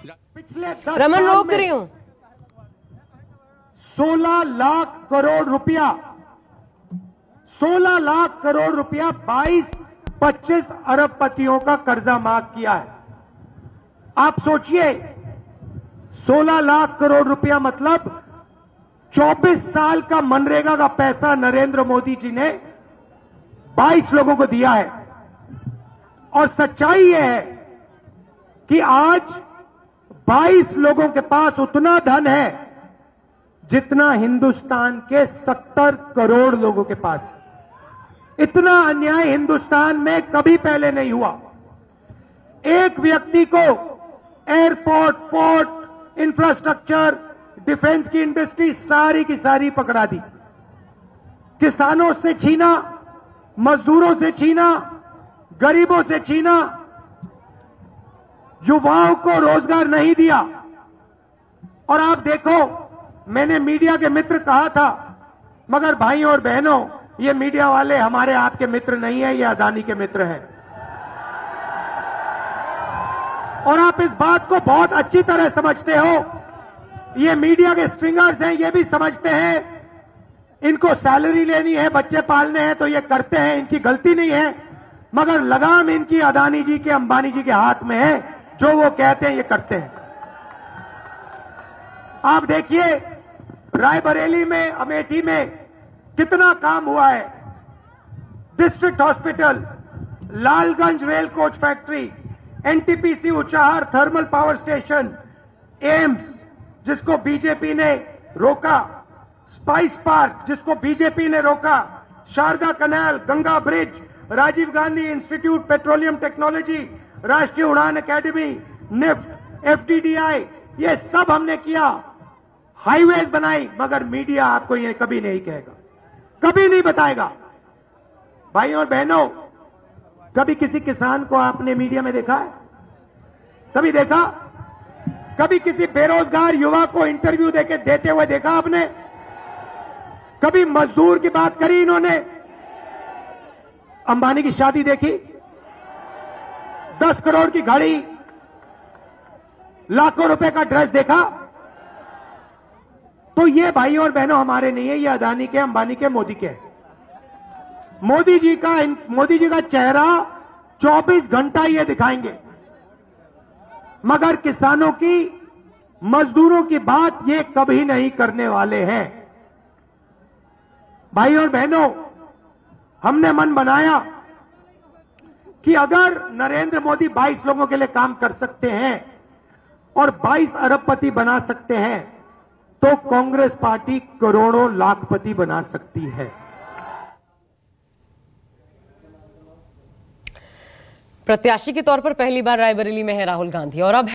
पिछले 10 रमन साल रोक में रही हूं। 16 लाख करोड़ रुपया 16 लाख करोड़ रुपया 22-25 अरबपतियों का कर्जा माफ किया है। आप सोचिए 16 लाख करोड़ रुपया मतलब 24 साल का मनरेगा का पैसा नरेंद्र मोदी जी ने 22 लोगों को दिया है। और सच्चाई यह है कि आज 22 लोगों के पास उतना धन है जितना हिंदुस्तान के 70 करोड़ लोगों के पास है। इतना अन्याय हिंदुस्तान में कभी पहले नहीं हुआ। एक व्यक्ति को एयरपोर्ट, पोर्ट, इंफ्रास्ट्रक्चर, डिफेंस की इंडस्ट्री सारी की सारी पकड़ा दी। किसानों से छीना, मजदूरों से छीना, गरीबों से छीना, युवाओं को रोजगार नहीं दिया। और आप देखो, मैंने मीडिया के मित्र कहा था, मगर भाइयों और बहनों, ये मीडिया वाले हमारे आपके मित्र नहीं है, ये अदानी के मित्र हैं। और आप इस बात को बहुत अच्छी तरह समझते हो। ये मीडिया के स्ट्रिंगर्स हैं, ये भी समझते हैं इनको सैलरी लेनी है, बच्चे पालने हैं तो ये करते हैं, इनकी गलती नहीं है। मगर लगाम इनकी अदानी जी के, अंबानी जी के हाथ में है। जो वो कहते हैं ये करते हैं। आप देखिए रायबरेली में, अमेठी में कितना काम हुआ है। District hospital, Lalganj rail coach factory, NTPC Unchahar thermal power station, AIIMS जिसको बीजेपी ने रोका, स्पाइस पार्क जिसको बीजेपी ने रोका, Sharda canal, Ganga bridge, Rajiv Gandhi institute petroleum technology, Rashtriya Udan academy, NIFT, FDDI, ये सब हमने किया। हाईवेज बनाई, मगर मीडिया आपको ये कभी नहीं कहेगा, कभी नहीं बताएगा। भाइयों और बहनों, कभी किसी किसान को आपने मीडिया में देखा है? कभी देखा? कभी किसी बेरोजगार युवा को इंटरव्यू देते हुए देखा आपने? कभी मजदूर की बात करी इन्होंने? अंबानी की शादी देखी? 10 करोड़ की घड़ी, लाखों रुपए का ड्रेस देखा? तो ये भाइयों और बहनों हमारे नहीं है, ये अदानी के, अंबानी के, मोदी के। मोदी जी का चेहरा 24 घंटा ये दिखाएंगे, मगर किसानों की, मजदूरों की बात ये कभी नहीं करने वाले हैं। भाइयों और बहनों, हमने मन बनाया कि अगर नरेंद्र मोदी 22 लोगों के लिए काम कर सकते हैं और 22 अरबपति बना सकते हैं, तो कांग्रेस पार्टी करोड़ों लाखपति बना सकती है। प्रत्याशी के तौर पर पहली बार रायबरेली में है राहुल गांधी और अब